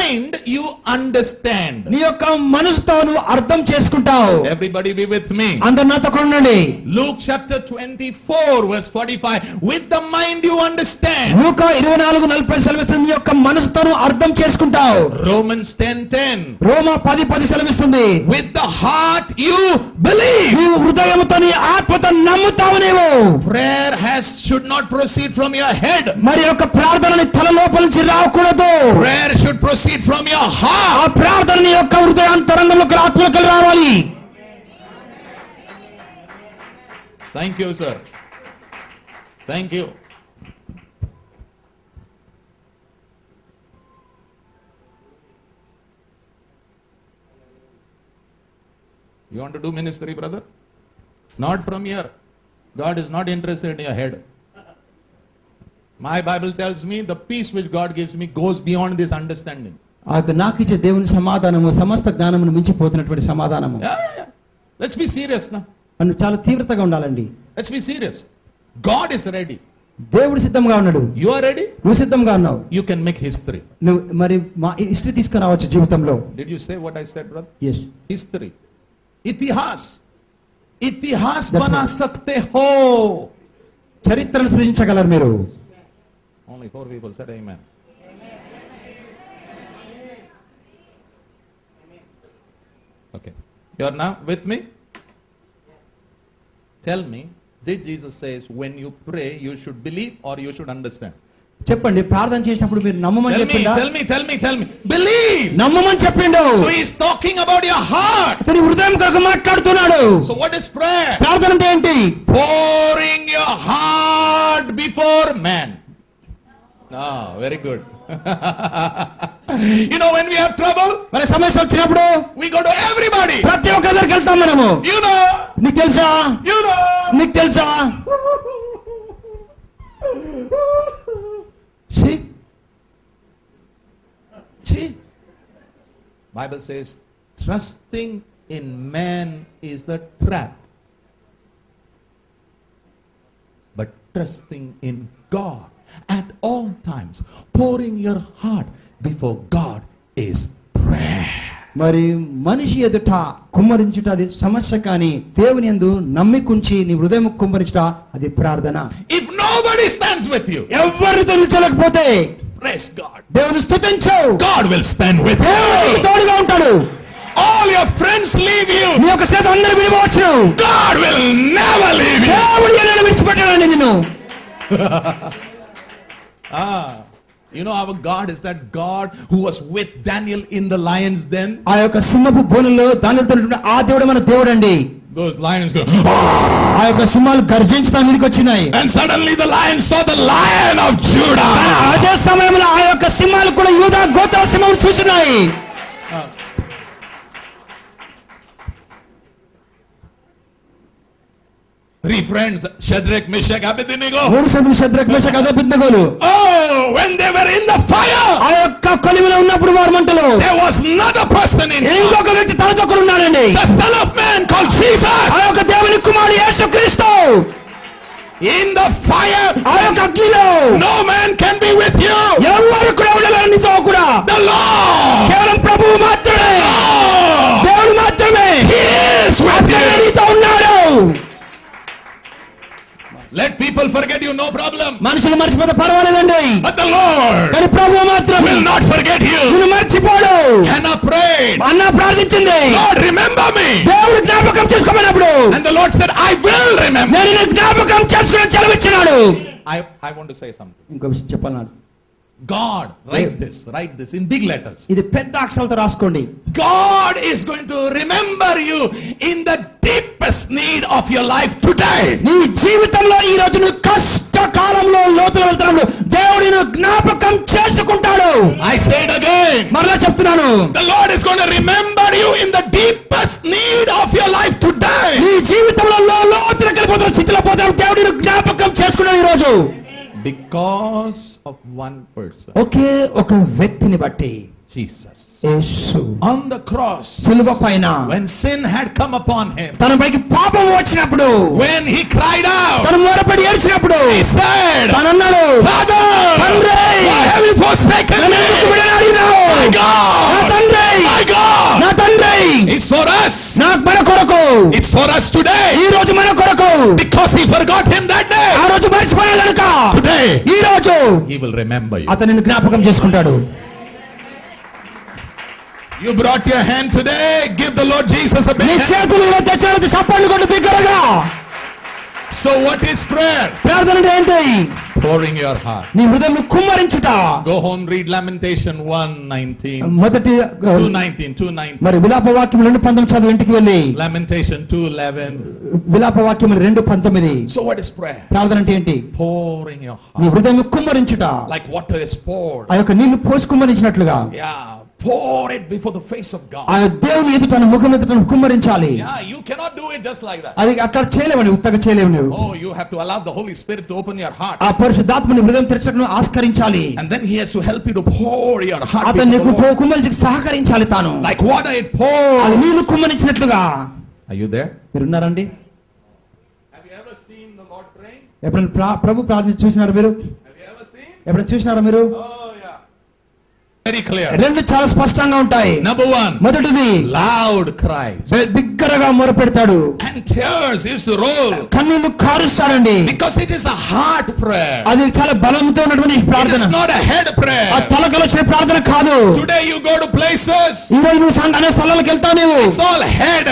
mind you understand. నీ యొక్క మనసుతో నువ్వు అర్థం చేసుకుంటావు. Everybody be with me. అందరూ నాతో ఉండండి. Luke chapter 24 verse 45. With the mind you understand. లూకా 24:40 సెలవిస్తుంది, నీ యొక్క మనసుతో నువ్వు అర్థం చేసుకుంటావు. Romans 10:10. రోమా 10:10 సెలవిస్తుంది, with the heart you believe. నీవు హృదయముతో నీ ఆత్మతో నమ్ముతావు. నీవు prayer should not proceed from your head. మరి యొక్క ప్రార్థన నీ తల లోపల నుంచి రాకూడదు. prayer should proceed from your heart. ఆ ప్రార్థన నీ యొక్క హృదయాంతరంగంలోకి ఆత్మలోకి రావాలి. Thank you, sir. Thank you. You want to do ministry, brother? Not from here. God is not interested in your head. My Bible tells me the peace which God gives me goes beyond this understanding. నాకు ఇచ్చే దేవుని సమాధానము సమస్త జ్ఞానమును మించిపోతున్నటువంటి సమాధానము. Let's be serious now. మనం చాలా తీవ్రతగా ఉండాలండి. Let's be serious. God is ready. దేవుడు సిద్ధంగా ఉన్నాడు. You are ready? నువ్వు సిద్ధంగా ఉన్నావు. You can make history. నువ్వు మరి మా హిస్టరీ తీసుకురావచ్చు జీవితంలో. Did you say what I said, brother? Yes. History. इतिहास बना सकते हो. చరిత్రను సృజించగలరు మీరు. Only 4 people said amen. Okay. You are now with me? Tell me, did Jesus says when you pray you should believe or you should understand? చెప్పండి, ప్రార్థన చేసినప్పుడు మీరు నమ్మమని చెప్పిండా? Tell me. Believe. నమ్మమని చెప్పిండు. So he is talking about your heart. అతని హృదయం కొరకు మాట్లాడుతున్నాడు. So what is prayer? ప్రార్థన అంటే ఏంటి? Pouring your heart before man. Ah, very good. You know when we have trouble, మరి సమస్య వచ్చినప్పుడు we go to everybody. ప్రతి ఒక్క దగ్గరికి వెళ్తాం మనము. You know. నీకు తెలుసా? You know. నీకు తెలుసా? See? Bible says trusting in man is the trap, but trusting in God at all times, pouring your heart before God is prayer. మరి మనిషి ఎదుట కుమ్మరించుట అది సమస్య, కానీ దేవుని యందు నమ్మికుంచి నీ హృదయం కుమ్మరించుట అది ప్రార్థన. If nobody stands with you, ఎవరితో నిలచలేకపోతే praise God. దేవుని స్తుతించు. God will stand with you. దేవుడు తోడుగా ఉంటాడు. All your friends leave you. నీ యొక్క స్నేహితులు అందరూ విడిపోవచ్చును. God will never leave you. దేవుడు ఎన్నడూ విడిచిపెట్టడండి నిన్ను. You know our God is that God who was with Daniel in the lions den. ఆ యొక్క సింహపు బోనులో దానియేలుతో ఉన్నటువంటి ఆ దేవుడు మన దేవుడు అండి. Those lions go. ఆ యొక్క సింహాలు గర్జించుతా మీదకి వచ్చినాయి. And suddenly the lion saw the lion of Judah. అదే సమయంలో ఆ యొక్క సింహాలు కూడా యూదా గోత్ర సింహం చూసినాయి. Three friends, Shadrach, Meshach, Abednego. మూడు సదులు షద్రక్ మెషక్ అబేద్నెగోలు. Oh, when they were in the fire, ఆ యొక్క కొలిమిలో ఉన్నప్పుడు వారు మంటలో there was another person in. ఇంకొక వ్యక్తి తనతో కూడా ఉన్నాడండి. The Son of Man called Jesus. ఆ యొక్క దేవుని కుమారుడు యేసుక్రీస్తు In the fire, ఆ యొక్క అగ్నిలో no man can be with you. ఎవరు కూడా ఉండలేరు నీతో కూడా. The Lord, కేవలం ప్రభువు మాత్రమే, దేవుడు మాత్రమే He is with you. నీతో ఉన్నాడు. Let people forget you, no problem. మనుషులు మర్చిపోతే పర్వాలేదండి, But the Lord కానీ ప్రభువు మాత్రం will not forget you. నిన్ను మర్చిపోడు. Hannah prayed, అన్న ప్రార్థించింది, Lord, remember me. దేవుడు జ్ఞాపకం చేసుకోమన్నప్పుడు And the Lord said, I will remember. నేను నిన్ను జ్ఞాపకం చేసుకుని సెలవిచ్చినాడు. I want to say something. ఇంకో విషయం చెప్పాలన్నాడు. God, write this in big letters. ఇది పెద్ద అక్షరాలతో రాసుకోండి. God is going to remember you in the deepest need of your life today. నీ జీవితంలో ఈ రోజు నువ్వు కష్టకాలంలో లోతులో వెళ్తున్నప్పుడు దేవుడు నిన్ను జ్ఞాపకం చేసుకుంటాడు. I say it again. మరలా చెప్తున్నాను, The Lord is going to remember you in the deepest need of your life today. నీ జీవితంలో లోతులకు వెళ్ళిపోతున్న స్థితిలో పోతే దేవుడు నిన్ను జ్ఞాపకం చేసుకున్నాడు ఈ రోజు. Because of one person. ఒకే ఒక వ్యక్తిని బట్టి, Jesus. Yesu On the cross, సిలువ పైన when sin had come upon him, తనపైకి పాపం వచ్చినప్పుడు, when he cried out, తను మొరపెట్టి ఏడ్చినప్పుడు, he said, తను అన్నాడు, Father, తండ్రి, why have you forsaken me? ఎందుకు విడనాడినావు? My God, నా తండ్రి, my God, నా తండ్రి, it's for us. మన కొరకు, It's for us today. ఈ రోజు మన కొరకు. Because he forgot him that day, ఆ రోజు మర్చిపోయాడు కనుక today ఈ రోజు he will remember you. అతనిని జ్ఞాపకం చేసుకుంటాడు. You brought your hand today, give the Lord Jesus a big నీ hand. చేతులు ఇలా తెచ్చాడు, చప్పట్లు కొట్టు బిగ్గరగా. So what is prayer? ప్రార్థన అంటే ఏంటి? Pouring your heart. నీ హృదయం కుమ్మరించుట. Go home, read Lamentation 1:19. మొదటి 2:19. మరి విలాప వాక్యం 2:19 చదువు ఇంటికి వెళ్ళి. Lamentation 2:11. విలాప వాక్యం 2:19. So what is prayer? ప్రార్థన అంటే ఏంటి? Pouring your నీ heart. హృదయం కుమ్మరించుట. Like water is poured. ఆ యొక్క నీళ్లు పోసి కుమ్మరించినట్లుగా. Yeah, pour it before the face of God. ఆ దేవుని ఎదుట ముఖం ఎదుట కుమ్మరించాలి. Yeah, you cannot do it just like that. అది అట్లా చేయలేవని, ఉత్తగా చేయలేవు నువ్వు. Oh, you have to allow the Holy Spirit to open your heart. ఆ పరిశుద్ధాత్మని హృదయం తెరచటను ఆస్కరించాలి. And then he has to help you to pour your heart. అతను నీకు కుమ్మరించి సహకరించాలి తాను. Like water it pours. అది నీళ్లు కుమ్మరించినట్లుగా. Are you there? మీరు ఉన్నారండి? Have you ever seen the Lord praying? ఎప్పుడైనా ప్రభు ప్రార్థన చూసినారా మీరు? Have you ever seen? ఎప్పుడైనా చూసినారా మీరు? Oh yeah. Very clear. రెండు చాలా స్పష్టంగా ఉంటాయి. Number one, మొదటిది loud cries. బిగ్గరగా మొరపెడతాడు. And tears used to roll. కన్నీళ్లు కారుస్తాడండి. Because it is a heart prayer. అది చాలా బలంతో ఉన్నటువంటి It ప్రార్థన. is not a head prayer. ఆ తలకలో వచ్చిన ప్రార్థన కాదు. Today you go to places. ఈ రోజు నువ్వు అనే స్థలాలకు వెళ్తావు నీవు. It's all head.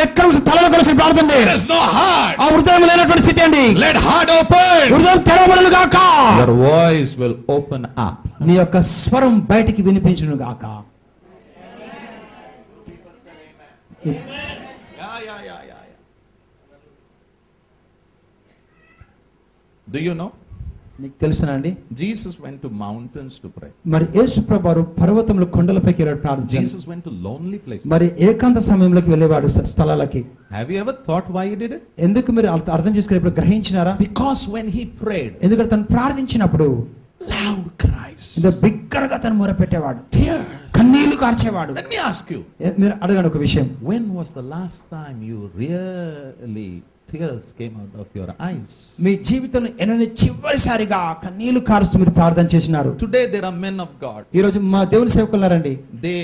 ఎక్కడ తలలో కలిసిన ప్రార్థన. There is no heart. ఆ హృదయం లేనటువంటి స్థితి అండి. Let heart open. హృదయం తెరవబడును గాక. Your voice will open up. నీ యొక్క స్వరం బయటికి వినిపించును గాక. Yeah. Do you know? నీకు తెలుసునా అండి? Jesus went to mountains to pray. మరి యేసు ప్రభువు పర్వతముల కొండలపైకి వెళ్ళాడు ప్రార్థన. Jesus went to lonely places. మరి ఏకాంత సమయంలోకి వెళ్ళేవాడు స్థలాలకి. Have you ever thought why he did it? ఎందుకు మీరు అర్థం చేసుకునేప్పుడు గ్రహించినారా? Because when he prayed, ఎందుకంటే తను ప్రార్థించినప్పుడు loud cries, బిగ్గరగా తను మొరపెట్టేవాడు, tears, కన్నీళ్లు కార్చేవాడు. Let me ask you, మీరు అడగండి ఒక విషయం. when was the last time you really tears came out of your eyes? మీ జీవితంలో ఎన్నో చివరిసారిగా కన్నీళ్లు కారుస్తూ మీరు ప్రార్థన చేసినారు? Today there are men of God. ఈ రోజు మా దేవుని సేవకులారండి. They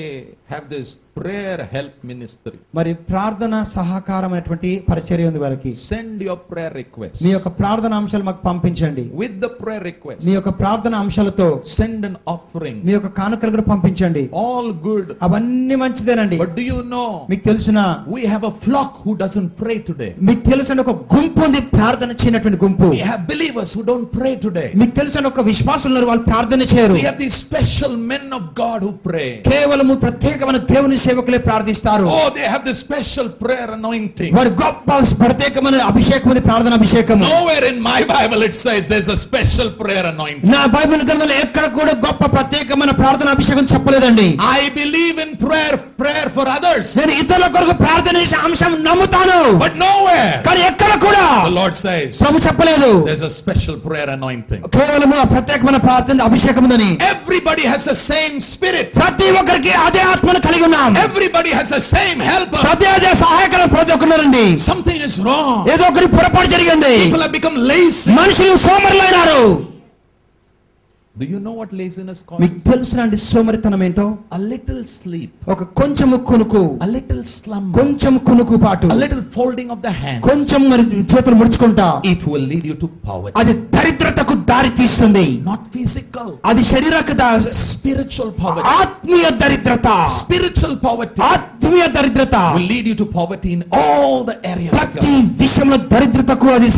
have this prayer help ministry. మరి ప్రార్థన సహకారమైనటువంటి పరిచర్య ఉంది వారికి. Send your prayer requests. మీ యొక్క ప్రార్థన అంశాలు మాకు పంపించండి. With the prayer request, మీ యొక్క ప్రార్థన అంశాలతో send an offering. మీ యొక్క కానుకలు కూడా పంపించండి. All good. అవన్నీ మంచిదేనండి. But do you know, మీకు తెలుసునా, we have a flock who doesn't pray today. మీకు తెలుసండి ఒక గుంపు ఉంది ప్రార్థన చేయనటువంటి గుంపు. We have believers who don't pray today. మీకు తెలుసండి ఒక విశ్వాసులు ఉన్నారు, వాళ్ళు ప్రార్థన చేయరు. We have these special men of God who pray. కేవలము ప్రత్యేకమైన దేవుని సేవకులే ప్రార్థిస్తారు. Oh, they have this special prayer anointing. వారి గొప్ప ప్రత్యేకమైన అభిషేకం ఉంది, ప్రార్థన అభిషేకం. Nowhere in my Bible it says there's a special prayer anointing. నా బైబిల్ గ్రంథంలో ఎక్కడ కూడా గొప్ప ప్రత్యేకమైన ప్రార్థన అభిషేకం చెప్పలేదండి. I believe in prayer for others. నేను ఇతరుల కొరకు ప్రార్థన చేసే అంశం నమ్ముతాను. But nowhere కానీ ఎక్కడ కూడా the Lord says ప్రభు చెప్పలేదు there's a special prayer anointing. కేవలము ప్రత్యేకమైన ప్రార్థన అభిషేకం ఉందని. Everybody has the same spirit. ప్రతి ఒక్కరికి అదే ఆత్మను కలిగి ఉన్నాం. Everybody has the same helper. అదే సహాయకులు ప్రతి ఒక్కరున్నారండి. Something is wrong. ఏదో ఒకటి పొరపాటు జరిగింది. People have become lazy. మనుషులు సోమరులైనారు. Do you know what laziness మీకు causes? తెలుసునండి సోమరితనం ఏంటో? A little sleep, ఒక కొంచెము కునుకు, a little slumber, కొంచెం కునుకు పాటు, a little folding of the hands. కొంచెం మరి చేతులు ముడుచుకుంటా, It will lead you to poverty. అది దరిద్రతకు దారి తీస్తుంది. Not physical, అది శరీరక spiritual poverty. ఆత్మీయ దరిద్రత. Spiritual poverty ఆత్మీయ దరిద్రత will lead you to poverty in all the areas of your ప్రతి life. విషయంలో దరిద్రతకు అది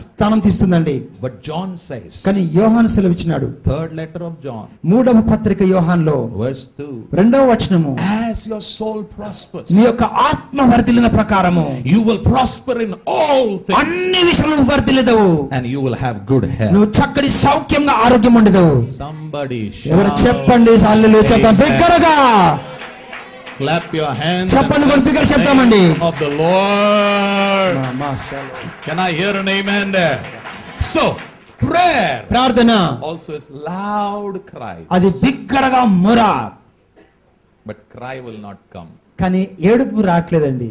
స్థానం తీస్తుందండి. But John says, కానీ యోహాను సెలవిచ్చినాడు. third letter of John, 3వ పత్రిక యోహానులో verse 2, 2వ వచనము, as your soul prospers, నీ యొక్క ఆత్మ వర్ధిల్లిన ప్రకారము you will prosper in all things, అన్ని విషయాలను వర్ధిల్లుదువు. and you will have good health. నువ్వు చక్కటి సౌఖ్యంగా ఆరోగ్యం ఉండదు. Somebody ఎవరు shout, చెప్పండి హల్లెలూయా చెప్తాం Amen. బిగ్గరగా. Clap your hands చెప్పండి and కొద్ది బిగ్గరగా చెప్తామండి. bless the name of the Lord. Can I hear an amen there? So prayer ప్రార్థన also is loud cry. అది బిగ్గరగా మొర. But cry will not come కానీ ఏడుపు రావట్లేదండి.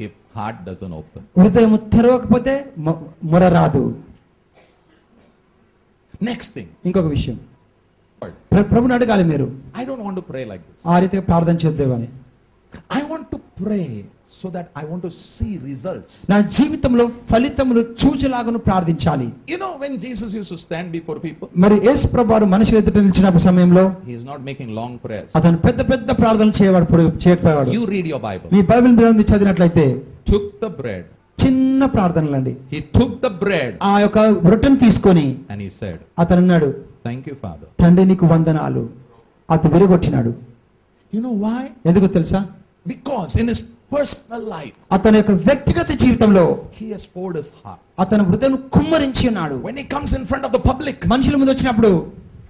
if heart doesn't open. హృదయం తెరవకపోతే మొర రాదు. Next thing. ఇంకొక విషయం, ప్రభుని అడగాలి మీరు. I don't want to pray like this. ఆ రీతిగా ప్రార్థన చేద్దామని. I want to pray so that I want to see results. నా జీవితంలో ఫలితములు చూచేలాగాను ప్రార్థించాలి. You know, when Jesus used to stand before people, మరి యేసు ప్రభువు మనుషుల ఎదుట నిలిచిన సమయంలో he is not making long prayers. అతను పెద్ద పెద్ద ప్రార్థనలు చేయకపోయాడు. You read your Bible. Me Bible మీరు చదివినట్లయితే Took the bread. చిన్న ప్రార్థనలండి. He took the bread. ఆ యొక్క రొట్టెను తీసుకొని and he said, అతను అన్నాడు, thank you, Father. తండ్రి నీకు వందనాలు. అతను విరగొట్టినాడు. You know why? ఎందుకో తెలుసా? Because in his personal life, అతని యొక్క వ్యక్తిగత జీవితంలో he has poured his heart. అతను హృదయం కుమ్మరించి ఉన్నాడు. When he comes in front of the public, మనుషుల ముందు వచ్చినప్పుడు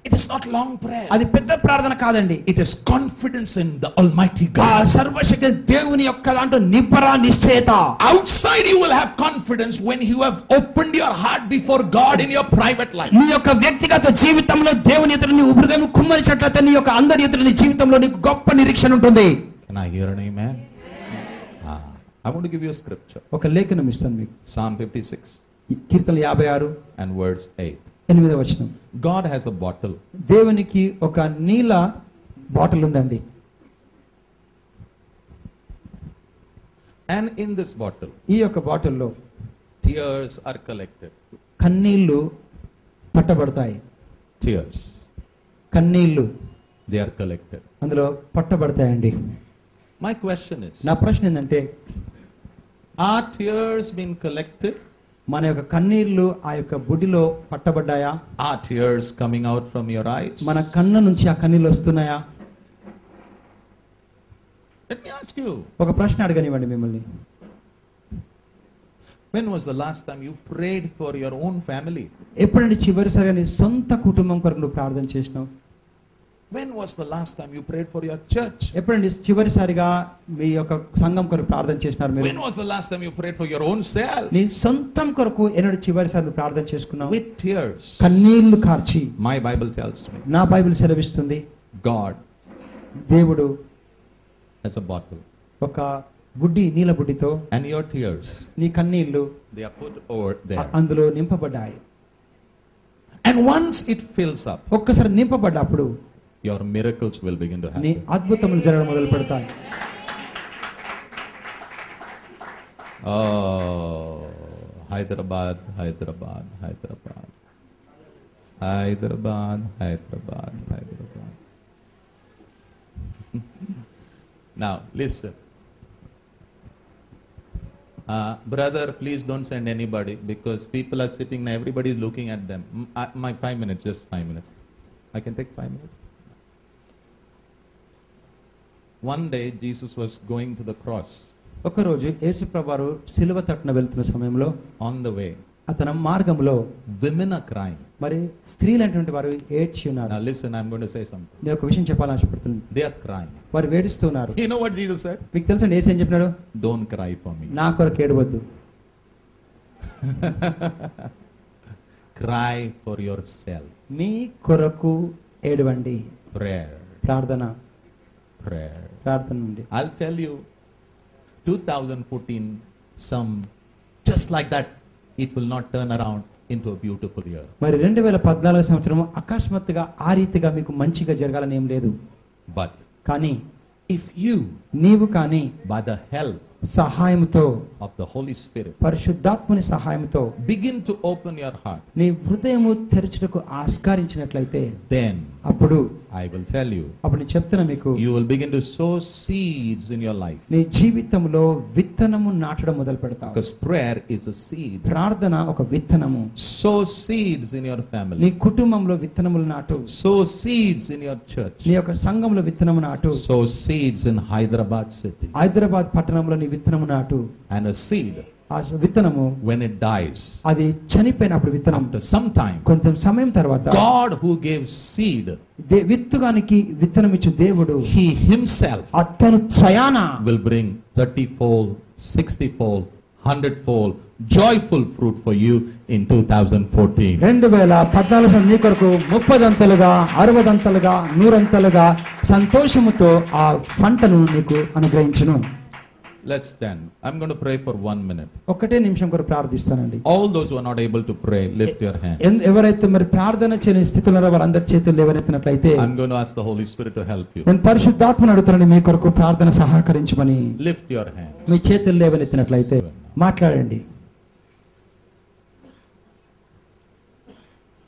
it is not long prayer. అది పెద్ద ప్రార్థన కాదండి. It is confidence in the Almighty ఆ God. సర్వశక్తి దేవుని యొక్క దాంట్లో నిబ్బర నిశ్చయత. Outside you will have confidence when you have opened your heart before God in your private life. నీ యొక్క వ్యక్తిగత జీవితంలో దేవుని ఎదుట నీ హృదయం కుమ్మరించినట్లయితే నీ యొక్క అందరి ఎదుట నీ జీవితంలో నీకు గొప్ప నిరీక్షణ ఉంటుంది. Can I hear an amen? I want to give you a scripture. ఒక లేఖనం ఇస్తాను మీకు. Psalm 56 కీర్తనలు 56 and verse 8. 8వ వచనం. God has a bottle. దేవునికి ఒక నీల బాటిల్ ఉందండి. And in this bottle, ఈ యొక్క బాటిల్లో tears are collected. కన్నీళ్లు పట్టబడతాయి. Tears. కన్నీళ్లు They are collected. అందులో పట్టబడతాయండి. My question is, నా ప్రశ్న ఏంటంటే, are tears being collected? మన యొక్క కన్నీళ్లు ఆ యొక్క బుడిలో పట్టబడ్డాయా? Are tears coming out from your eyes? మన కన్న నుంచి ఆ కన్నీళ్లు వస్తున్నాయా? Let me ask you, ఒక ప్రశ్న అడగనివ్వండి మిమ్మల్ని. when was the last time you prayed for your own family? ఎప్పుడంటే చివరిసారిగా నీ సొంత కుటుంబం కొరకు నువ్వు ప్రార్థన చేసినావు? When was the last time you prayed for your church? ఎప్పుడంటే చివరిసారిగా మీ యొక్క సంఘం కొరకు ప్రార్థన చేసినారు మీరు? When was the last time you prayed for your own self? నీ సొంతం కొరకు ఎన్నడూ చివరిసారి ప్రార్థన చేసుకున్నావు? With tears. కన్నీళ్లు కార్చి. My Bible tells me, నా బైబిల్ సెలవిస్తుంది, God దేవుడు has a bottle. ఒక బుడ్డి, నీల బుడ్డితో And your tears, నీ కన్నీళ్లు they are put over there. అందులో నింపబడ్డాయి. And once it fills up, ఒక్కసారి నింపబడ్డప్పుడు your miracles will begin to నీ happen. అద్భుతములు జరగడం మొదలు పెడతాయి. Oh, Hyderabad, Hyderabad, Hyderabad. Hyderabad, Hyderabad, Hyderabad. Now, listen. Brother, please don't send anybody because people are sitting now, everybody is looking at them. My 5 minutes, just 5 minutes. I can take 5 minutes. One day, Jesus was going to the cross. ఒకరోజు యేసు ప్రభువారు సిలువ తట్టున వెళ్తున్న సమయంలో On the way, అతని మార్గంలో women are crying. మరి స్త్రీలు అటువంటి వారు ఏడ్చి ఉన్నారు. Now listen, I'm going to say something. నేను ఒక విషయం చెప్పాలని ఆశపడుతున్నాను. They are crying. వారు వేడిస్తున్నారు. You know what Jesus said? మీకు తెలుసండి యేసు ఏం చెప్పినాడు? Don't cry for me. నా కొరకు ఏడవద్దు. Cry for yourself. మీ కొరకు ఏడవండి. Prayer. ప్రార్థన. Prayer. ప్రార్థన నుండి. I'll tell you, 2014, just like that, it will not turn around into a beautiful year. మరి 2014 సంవత్సరం అకస్మాత్తుగా ఆ రీతిగా మీకు మంచిగా జరగాలని ఏం లేదు. But కానీ if you, నీవు కానీ by the help సహాయంతో, of the Holy Spirit, పరిశుద్ధాత్మని సహాయంతో begin to open your heart, నీ హృదయము తెరచుటకు ఆస్కారించినట్లయితే, then అప్పుడు I will tell you, అప్పుడు నేను చెప్తున్నా మీకు, you will begin to sow seeds in your life. నీ జీవితంలో విత్తనము నాటడం మొదలు పెడతావు. Because prayer is a seed. ప్రార్థన ఒక విత్తనము. Sow seeds in your family. నీ కుటుంబంలో విత్తనములు నాటు. Sow seeds in your church. నీ యొక్క సంఘంలో విత్తనము నాటు. Sow seeds in Hyderabad city. Hyderabad పట్టణంలో నీ విత్తనము నాటు. And a seed, ఆ విత్తనము when it dies, అది చనిపోయినప్పుడు విత్తనం after some time, కొంచెం సమయం తర్వాత, God who gave seed, విత్తుగానికి విత్తనం ఇచ్చు దేవుడు, He Himself అతను స్వయాన will bring 30-fold, 60-fold, 100-fold joyful fruit for you in 2014. 2014 నీ కొరకు 30 60 100 సంతోషముతో ఆ పంటను నీకు అనుగ్రహించును. Let's stand. I'm going to pray for 1 minute. ఒకటే నిమిషం కొరకు ప్రార్థిస్తానండి. All those who are not able to pray, lift your hand. ఎవరైతే మరి ప్రార్థన చేయని స్థితిలో ఉన్నారో వారందరి చేతులు లేవనెత్తినట్లయితే I'm going to ask the Holy Spirit to help you. నేను పరిశుద్ధాత్మను అడుగుతానని మీ కొరకు ప్రార్థన సహకరించమని. Lift your hand. మీ చేతులు లేవనెత్తినట్లయితే మాట్లాడండి.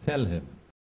Tell him.